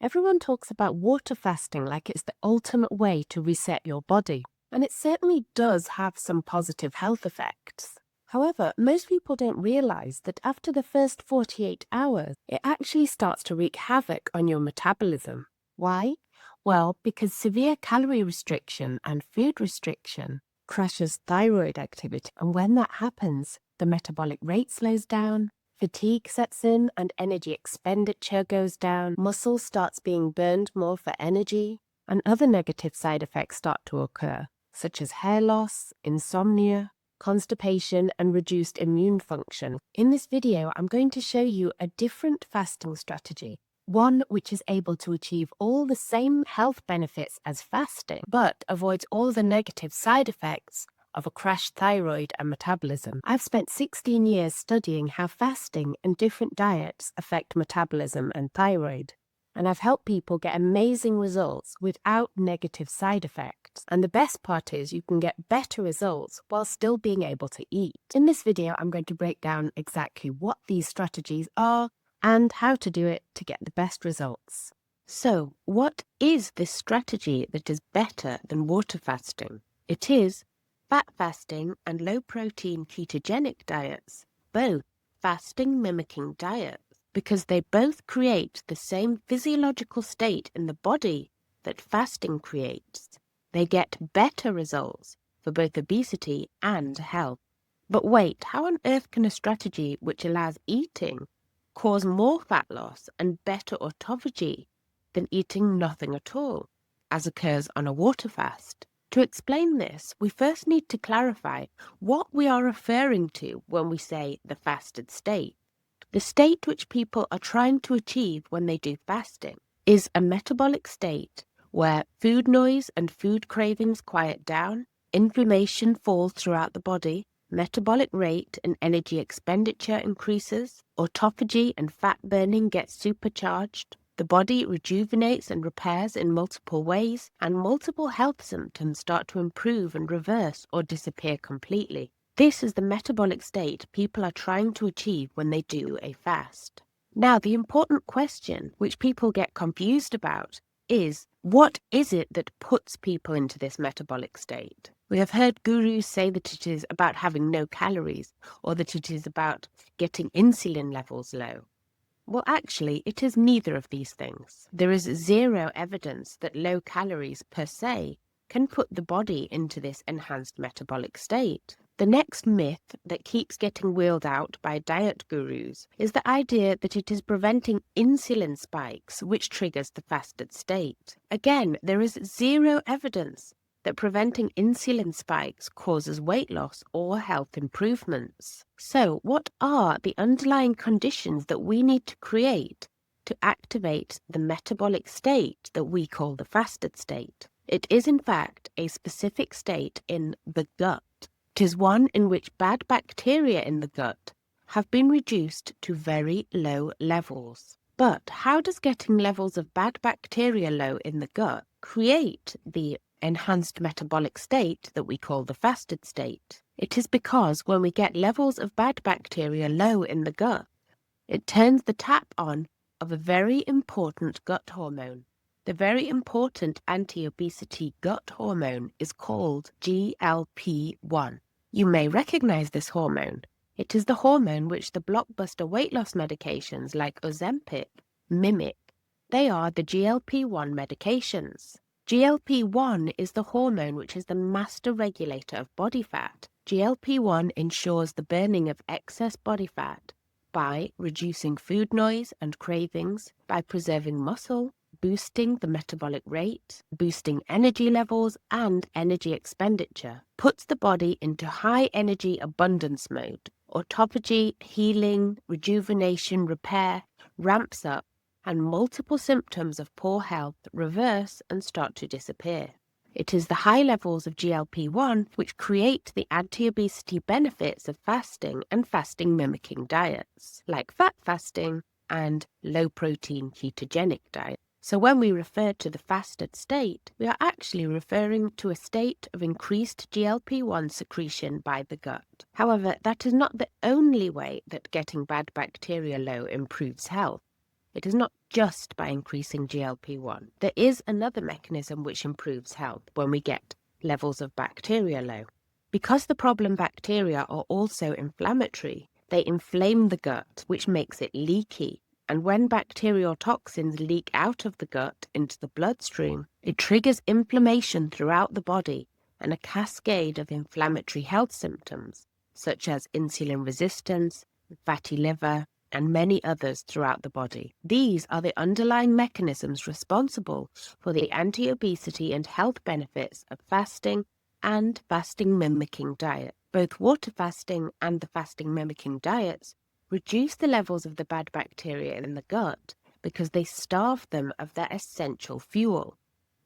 Everyone talks about water fasting like it's the ultimate way to reset your body, and it certainly does have some positive health effects. However, most people don't realize that after the first 48 hours, it actually starts to wreak havoc on your metabolism. Why? Well, because severe calorie restriction and food restriction crashes thyroid activity, and when that happens, the metabolic rate slows down, fatigue sets in and energy expenditure goes down, muscle starts being burned more for energy, and other negative side effects start to occur, such as hair loss, insomnia, constipation, and reduced immune function. In this video, I'm going to show you a different fasting strategy, one which is able to achieve all the same health benefits as fasting, but avoids all the negative side effects of a crashed thyroid and metabolism. I've spent 16 years studying how fasting and different diets affect metabolism and thyroid, and I've helped people get amazing results without negative side effects. And the best part is you can get better results while still being able to eat. In this video, I'm going to break down exactly what these strategies are and how to do it to get the best results. So, what is this strategy that is better than water fasting? It is fat fasting and low-protein ketogenic diets, both fasting-mimicking diets, because they both create the same physiological state in the body that fasting creates. They get better results for both obesity and health. But wait, how on earth can a strategy which allows eating cause more fat loss and better autophagy than eating nothing at all, as occurs on a water fast? To explain this, we first need to clarify what we are referring to when we say the fasted state. The state which people are trying to achieve when they do fasting is a metabolic state where food noise and food cravings quiet down, inflammation falls throughout the body, metabolic rate and energy expenditure increases, autophagy and fat burning gets supercharged, the body rejuvenates and repairs in multiple ways, and multiple health symptoms start to improve and reverse or disappear completely. This is the metabolic state people are trying to achieve when they do a fast. Now, the important question, which people get confused about, is what is it that puts people into this metabolic state? We have heard gurus say that it is about having no calories, or that it is about getting insulin levels low. Well, actually, it is neither of these things. There is zero evidence that low calories per se can put the body into this enhanced metabolic state. The next myth that keeps getting wheeled out by diet gurus is the idea that it is preventing insulin spikes, which triggers the fasted state. Again, there is zero evidence that preventing insulin spikes causes weight loss or health improvements. So, what are the underlying conditions that we need to create to activate the metabolic state that we call the fasted state? It is, in fact, a specific state in the gut. It is one in which bad bacteria in the gut have been reduced to very low levels. But how does getting levels of bad bacteria low in the gut create the enhanced metabolic state that we call the fasted state? It is because when we get levels of bad bacteria low in the gut, it turns the tap on of a very important gut hormone. The very important anti-obesity gut hormone is called GLP-1. You may recognize this hormone. It is the hormone which the blockbuster weight loss medications like Ozempic mimic. They are the GLP-1 medications. GLP-1 is the hormone which is the master regulator of body fat. GLP-1 ensures the burning of excess body fat by reducing food noise and cravings, by preserving muscle, boosting the metabolic rate, boosting energy levels and energy expenditure, puts the body into high energy abundance mode. Autophagy, healing, rejuvenation, repair ramps up, and multiple symptoms of poor health reverse and start to disappear. It is the high levels of GLP-1 which create the anti-obesity benefits of fasting and fasting-mimicking diets, like fat fasting and low-protein ketogenic diets. So when we refer to the fasted state, we are actually referring to a state of increased GLP-1 secretion by the gut. However, that is not the only way that getting bad bacteria low improves health. It is not just by increasing GLP-1. There is another mechanism which improves health when we get levels of bacteria low. Because the problem bacteria are also inflammatory, they inflame the gut, which makes it leaky. And when bacterial toxins leak out of the gut into the bloodstream, it triggers inflammation throughout the body and a cascade of inflammatory health symptoms, such as insulin resistance, fatty liver, and many others throughout the body. These are the underlying mechanisms responsible for the anti-obesity and health benefits of fasting and fasting-mimicking diet. Both water fasting and the fasting-mimicking diets reduce the levels of the bad bacteria in the gut because they starve them of their essential fuel,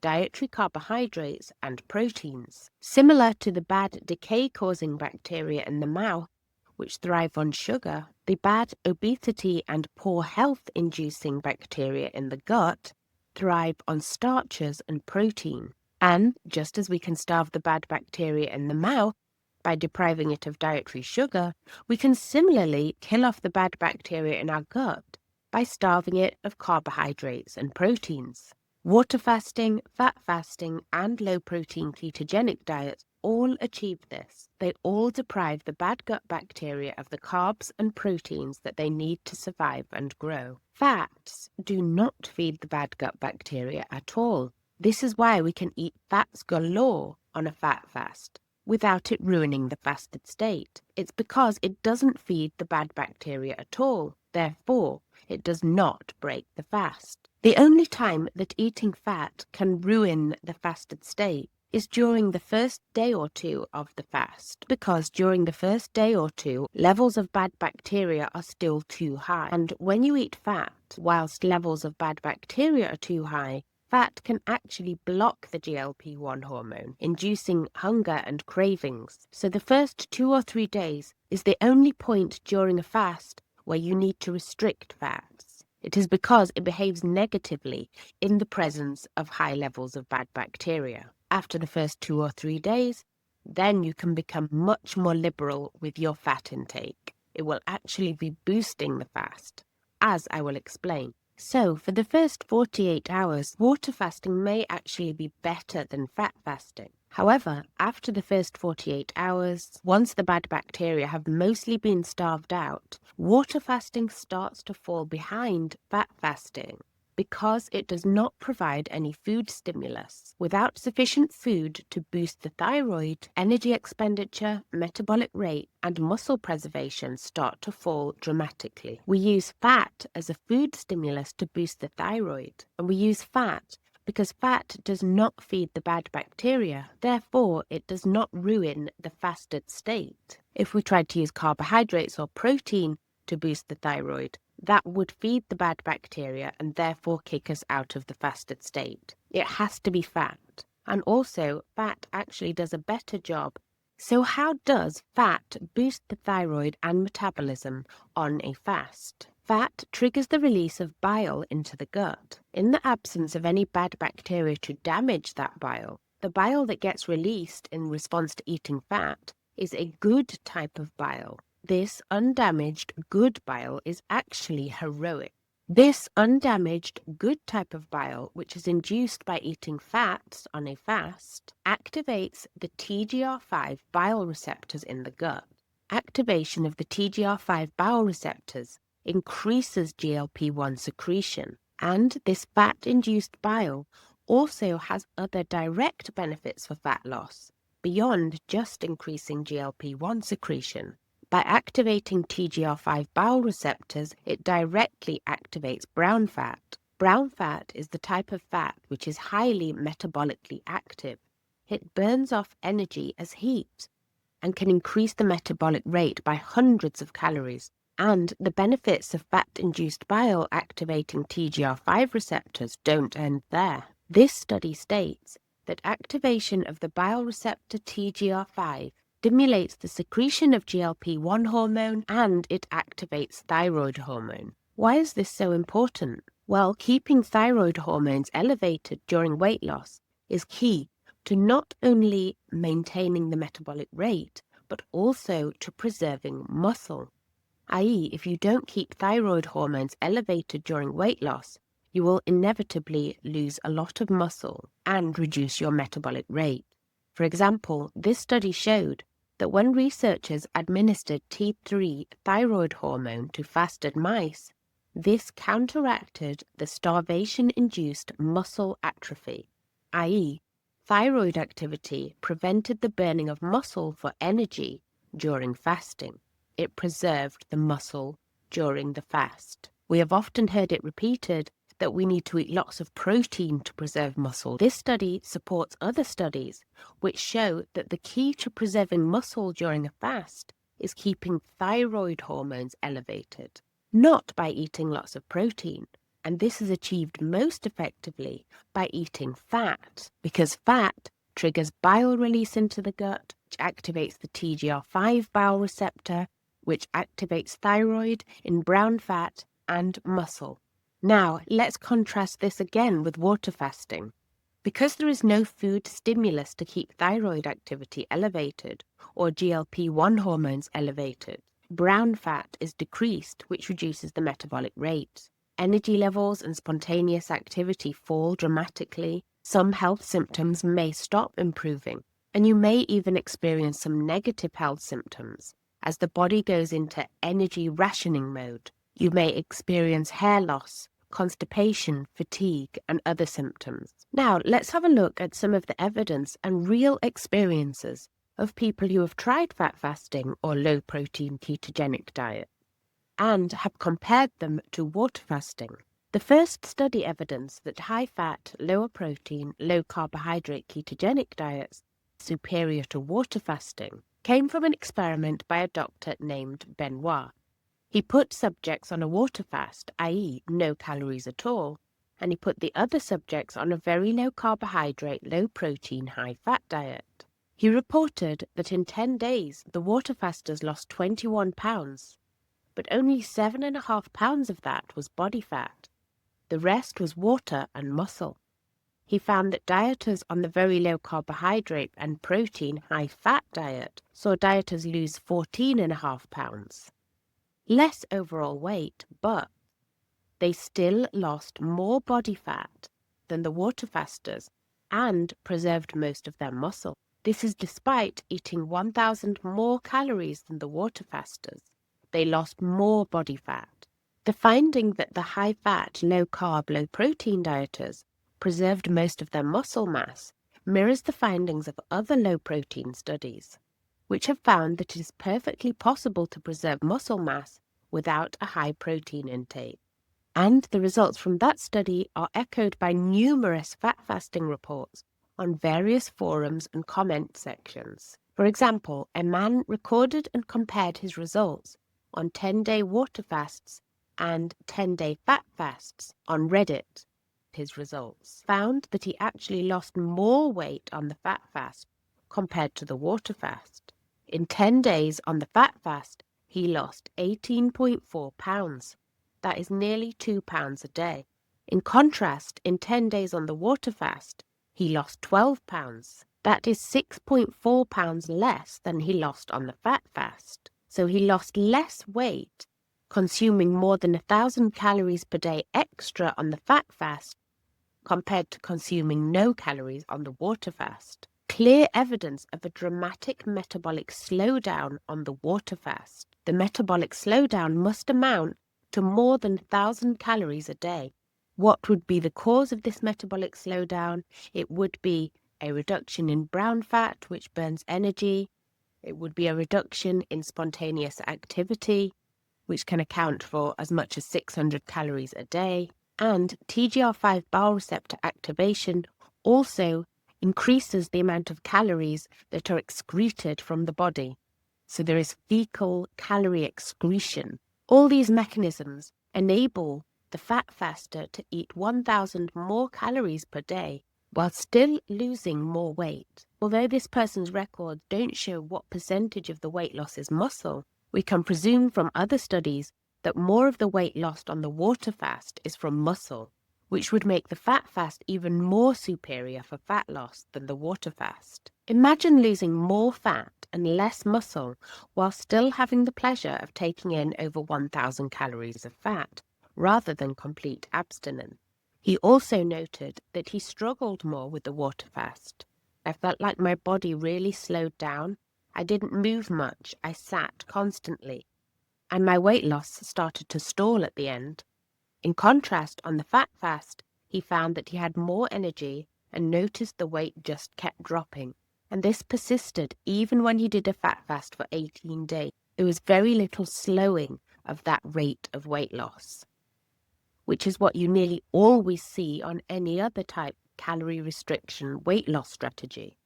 dietary carbohydrates and proteins. Similar to the bad decay-causing bacteria in the mouth, which thrive on sugar, the bad obesity and poor health-inducing bacteria in the gut thrive on starches and protein. And just as we can starve the bad bacteria in the mouth by depriving it of dietary sugar, we can similarly kill off the bad bacteria in our gut by starving it of carbohydrates and proteins. Water fasting, fat fasting, and low-protein ketogenic diets all achieve this. They all deprive the bad gut bacteria of the carbs and proteins that they need to survive and grow. Fats do not feed the bad gut bacteria at all. This is why we can eat fats galore on a fat fast without it ruining the fasted state. It's because it doesn't feed the bad bacteria at all. Therefore, it does not break the fast. The only time that eating fat can ruin the fasted state is during the first day or two of the fast, because during the first day or two, levels of bad bacteria are still too high. And when you eat fat, whilst levels of bad bacteria are too high, fat can actually block the GLP-1 hormone, inducing hunger and cravings. So the first 2 or 3 days is the only point during a fast where you need to restrict fats. It is because it behaves negatively in the presence of high levels of bad bacteria. After the first 2 or 3 days, then you can become much more liberal with your fat intake. It will actually be boosting the fast, as I will explain. So, for the first 48 hours, water fasting may actually be better than fat fasting. However, after the first 48 hours, once the bad bacteria have mostly been starved out, water fasting starts to fall behind fat fasting because it does not provide any food stimulus. Without sufficient food to boost the thyroid, energy expenditure, metabolic rate, and muscle preservation start to fall dramatically. We use fat as a food stimulus to boost the thyroid, and we use fat because fat does not feed the bad bacteria. Therefore, it does not ruin the fasted state. If we tried to use carbohydrates or protein to boost the thyroid, that would feed the bad bacteria and therefore kick us out of the fasted state. It has to be fat. And also, fat actually does a better job. So how does fat boost the thyroid and metabolism on a fast? Fat triggers the release of bile into the gut. In the absence of any bad bacteria to damage that bile, the bile that gets released in response to eating fat is a good type of bile. This undamaged good bile is actually heroic. This undamaged good type of bile, which is induced by eating fats on a fast, activates the TGR5 bile receptors in the gut. Activation of the TGR5 bile receptors increases GLP-1 secretion, and this fat-induced bile also has other direct benefits for fat loss, beyond just increasing GLP-1 secretion. By activating TGR5 bile receptors, it directly activates brown fat. Brown fat is the type of fat which is highly metabolically active. It burns off energy as heat and can increase the metabolic rate by hundreds of calories. And the benefits of fat-induced bile activating TGR5 receptors don't end there. This study states that activation of the bile receptor TGR5 stimulates the secretion of GLP-1 hormone and it activates thyroid hormone. Why is this so important? Well, keeping thyroid hormones elevated during weight loss is key to not only maintaining the metabolic rate, but also to preserving muscle. I.e., if you don't keep thyroid hormones elevated during weight loss, you will inevitably lose a lot of muscle and reduce your metabolic rate. For example, this study showed that when researchers administered T3 thyroid hormone to fasted mice, this counteracted the starvation-induced muscle atrophy, i.e., thyroid activity prevented the burning of muscle for energy during fasting. It preserved the muscle during the fast. We have often heard it repeated that we need to eat lots of protein to preserve muscle. This study supports other studies which show that the key to preserving muscle during a fast is keeping thyroid hormones elevated, not by eating lots of protein. And this is achieved most effectively by eating fat, because fat triggers bile release into the gut, which activates the TGR5 bile receptor, which activates thyroid in brown fat and muscle. Now, let's contrast this again with water fasting. Because there is no food stimulus to keep thyroid activity elevated or GLP-1 hormones elevated, brown fat is decreased, which reduces the metabolic rate. Energy levels and spontaneous activity fall dramatically. Some health symptoms may stop improving, and you may even experience some negative health symptoms as the body goes into energy rationing mode. You may experience hair loss, constipation, fatigue, and other symptoms. Now, let's have a look at some of the evidence and real experiences of people who have tried fat fasting or low-protein ketogenic diet and have compared them to water fasting. The first study evidence that high-fat, lower-protein, low-carbohydrate ketogenic diets are superior to water fasting came from an experiment by a doctor named Benoit. He put subjects on a water fast, i.e. no calories at all, and he put the other subjects on a very low carbohydrate, low protein, high fat diet. He reported that in 10 days the water fasters lost 21 pounds, but only 7.5 pounds of that was body fat. The rest was water and muscle. He found that dieters on the very low carbohydrate and protein, high fat diet saw dieters lose 14.5 pounds. Less overall weight, but they still lost more body fat than the water fasters and preserved most of their muscle. This is despite eating 1,000 more calories than the water fasters. They lost more body fat. The finding that the high-fat, low-carb, low-protein dieters preserved most of their muscle mass mirrors the findings of other low-protein studies, which have found that it is perfectly possible to preserve muscle mass without a high protein intake. And the results from that study are echoed by numerous fat fasting reports on various forums and comment sections. For example, a man recorded and compared his results on 10-day water fasts and 10-day fat fasts on Reddit. His results found that he actually lost more weight on the fat fast compared to the water fast. In 10 days on the fat fast, he lost 18.4 pounds. That is nearly 2 pounds a day. In contrast, in 10 days on the water fast, he lost 12 pounds. That is 6.4 pounds less than he lost on the fat fast. So he lost less weight, consuming more than 1,000 calories per day extra on the fat fast compared to consuming no calories on the water fast. Clear evidence of a dramatic metabolic slowdown on the water fast. The metabolic slowdown must amount to more than 1,000 calories a day. What would be the cause of this metabolic slowdown? It would be a reduction in brown fat, which burns energy. It would be a reduction in spontaneous activity, which can account for as much as 600 calories a day. And TGR5 bile receptor activation also increases the amount of calories that are excreted from the body. So there is fecal calorie excretion. All these mechanisms enable the fat faster to eat 1,000 more calories per day while still losing more weight. Although this person's records don't show what percentage of the weight loss is muscle, we can presume from other studies that more of the weight lost on the water fast is from muscle, which would make the fat fast even more superior for fat loss than the water fast. Imagine losing more fat and less muscle while still having the pleasure of taking in over 1,000 calories of fat, rather than complete abstinence. He also noted that he struggled more with the water fast. I felt like my body really slowed down. I didn't move much. I sat constantly. And my weight loss started to stall at the end. In contrast, on the fat fast, he found that he had more energy and noticed the weight just kept dropping. And this persisted even when he did a fat fast for 18 days. There was very little slowing of that rate of weight loss, which is what you nearly always see on any other type calorie restriction weight loss strategy.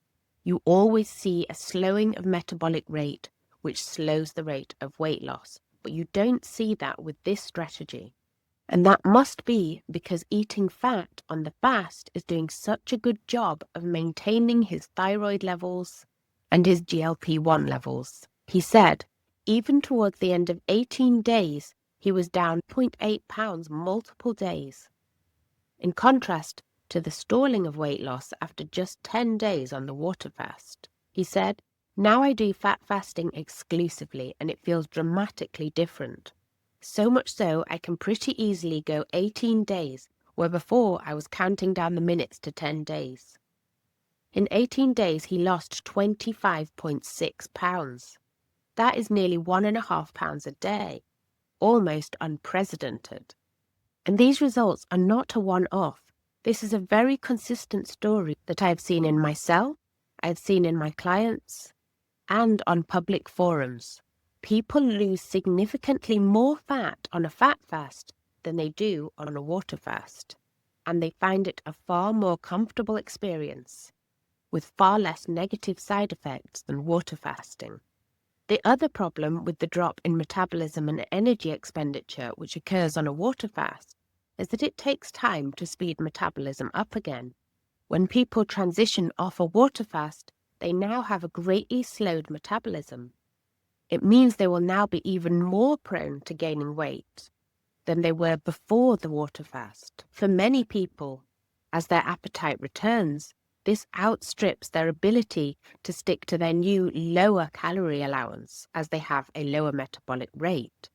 You always see a slowing of metabolic rate, which slows the rate of weight loss, but you don't see that with this strategy. And that must be because eating fat on the fast is doing such a good job of maintaining his thyroid levels and his GLP-1 levels. He said, even towards the end of 18 days, he was down 0.8 pounds multiple days. In contrast to the stalling of weight loss after just 10 days on the water fast. He said, now I do fat fasting exclusively and it feels dramatically different. So much so I can pretty easily go 18 days, where before I was counting down the minutes to 10 days. In 18 days he lost 25.6 pounds. That is nearly 1.5 pounds a day, almost unprecedented. And these results are not a one-off. This is a very consistent story that I've seen in myself, I've seen in my clients, and on public forums. People lose significantly more fat on a fat fast than they do on a water fast, and they find it a far more comfortable experience, with far less negative side effects than water fasting. The other problem with the drop in metabolism and energy expenditure which occurs on a water fast is that it takes time to speed metabolism up again. When people transition off a water fast, they now have a greatly slowed metabolism. It means they will now be even more prone to gaining weight than they were before the water fast. For many people, as their appetite returns, this outstrips their ability to stick to their new lower calorie allowance as they have a lower metabolic rate.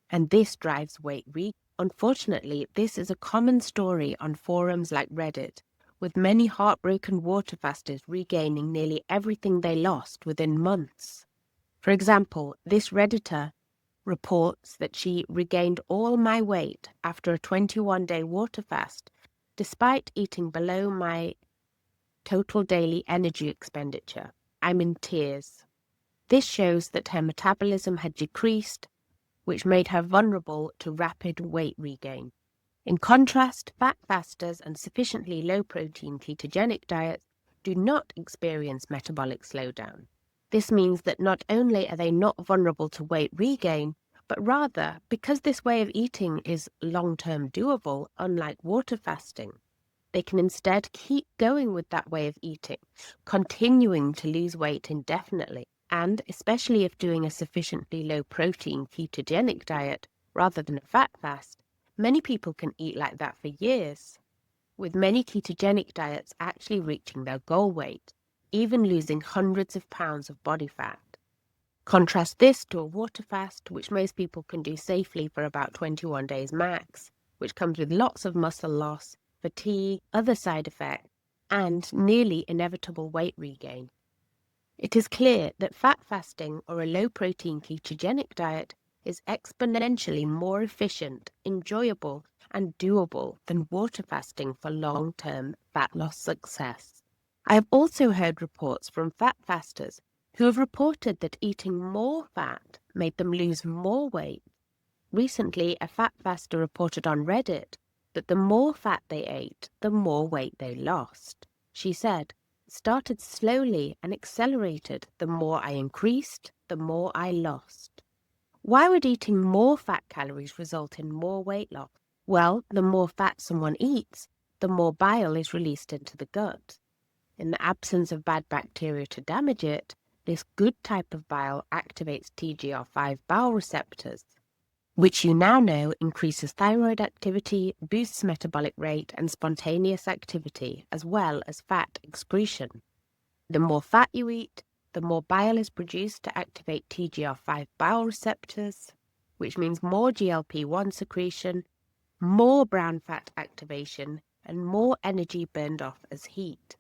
And this drives weight regain. Unfortunately, this is a common story on forums like Reddit, with many heartbroken water fasters regaining nearly everything they lost within months. For example, this Redditor reports that she regained all my weight after a 21-day water fast, despite eating below my total daily energy expenditure. I'm in tears. This shows that her metabolism had decreased, which made her vulnerable to rapid weight regain. In contrast, fat fasters and sufficiently low-protein ketogenic diets do not experience metabolic slowdown. This means that not only are they not vulnerable to weight regain, but rather, because this way of eating is long-term doable, unlike water fasting, they can instead keep going with that way of eating, continuing to lose weight indefinitely. And especially if doing a sufficiently low-protein ketogenic diet rather than a fat fast, many people can eat like that for years, with many ketogenic diets actually reaching their goal weight, even losing hundreds of pounds of body fat. Contrast this to a water fast, which most people can do safely for about 21 days max, which comes with lots of muscle loss, fatigue, other side effects, and nearly inevitable weight regain. It is clear that fat fasting or a low-protein ketogenic diet is exponentially more efficient, enjoyable, and doable than water fasting for long-term fat loss success. I have also heard reports from fat fasters who have reported that eating more fat made them lose more weight. Recently, a fat faster reported on Reddit that the more fat they ate, the more weight they lost. She said, started slowly and accelerated. The more I increased, the more I lost. Why would eating more fat calories result in more weight loss? Well, the more fat someone eats, the more bile is released into the gut. In the absence of bad bacteria to damage it, this good type of bile activates TGR5 bile receptors, which you now know increases thyroid activity, boosts metabolic rate and spontaneous activity, as well as fat excretion. The more fat you eat, the more bile is produced to activate TGR5 bile receptors, which means more GLP-1 secretion, more brown fat activation, and more energy burned off as heat.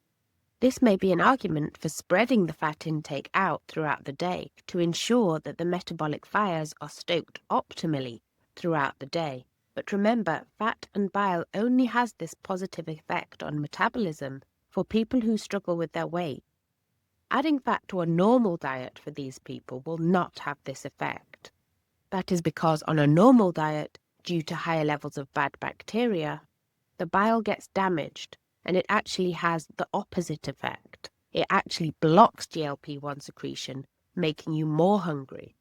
This may be an argument for spreading the fat intake out throughout the day to ensure that the metabolic fires are stoked optimally throughout the day. But remember, fat and bile only has this positive effect on metabolism for people who struggle with their weight. Adding fat to a normal diet for these people will not have this effect. That is because on a normal diet, due to higher levels of bad bacteria, the bile gets damaged, and it actually has the opposite effect. It actually blocks GLP-1 secretion, making you more hungry.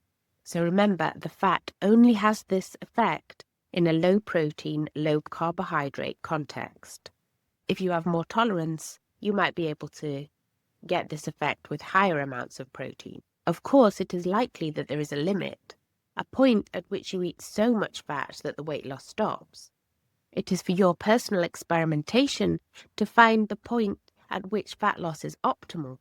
So remember, the fat only has this effect in a low-protein, low-carbohydrate context. If you have more tolerance, you might be able to get this effect with higher amounts of protein. Of course, it is likely that there is a limit, a point at which you eat so much fat that the weight loss stops. It is for your personal experimentation to find the point at which fat loss is optimal.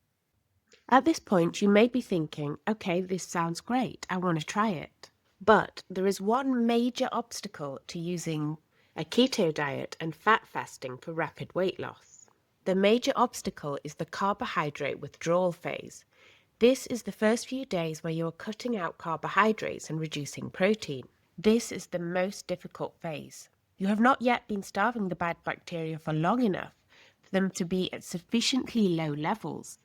At this point, you may be thinking, okay, this sounds great, I want to try it. But there is one major obstacle to using a keto diet and fat fasting for rapid weight loss. The major obstacle is the carbohydrate withdrawal phase. This is the first few days where you're cutting out carbohydrates and reducing protein. This is the most difficult phase. You have not yet been starving the bad bacteria for long enough for them to be at sufficiently low levels.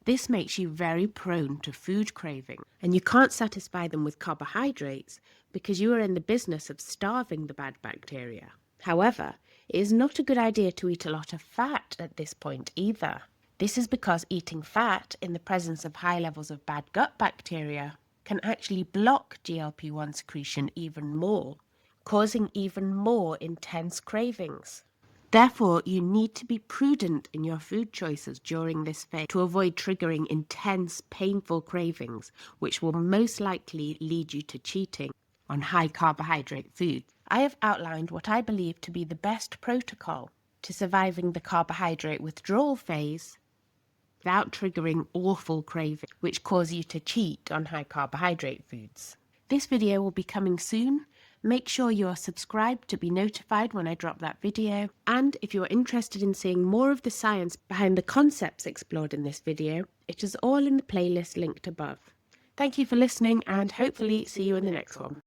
This makes you very prone to food craving, and you can't satisfy them with carbohydrates because you are in the business of starving the bad bacteria. However, it is not a good idea to eat a lot of fat at this point either. This is because eating fat in the presence of high levels of bad gut bacteria can actually block GLP-1 secretion even more, causing even more intense cravings. Therefore, you need to be prudent in your food choices during this phase to avoid triggering intense, painful cravings, which will most likely lead you to cheating on high carbohydrate food. I have outlined what I believe to be the best protocol to surviving the carbohydrate withdrawal phase without triggering awful cravings, which cause you to cheat on high carbohydrate foods. This video will be coming soon. Make sure you are subscribed to be notified when I drop that video. And if you are interested in seeing more of the science behind the concepts explored in this video, it is all in the playlist linked above. Thank you for listening, and hopefully see you in the next one.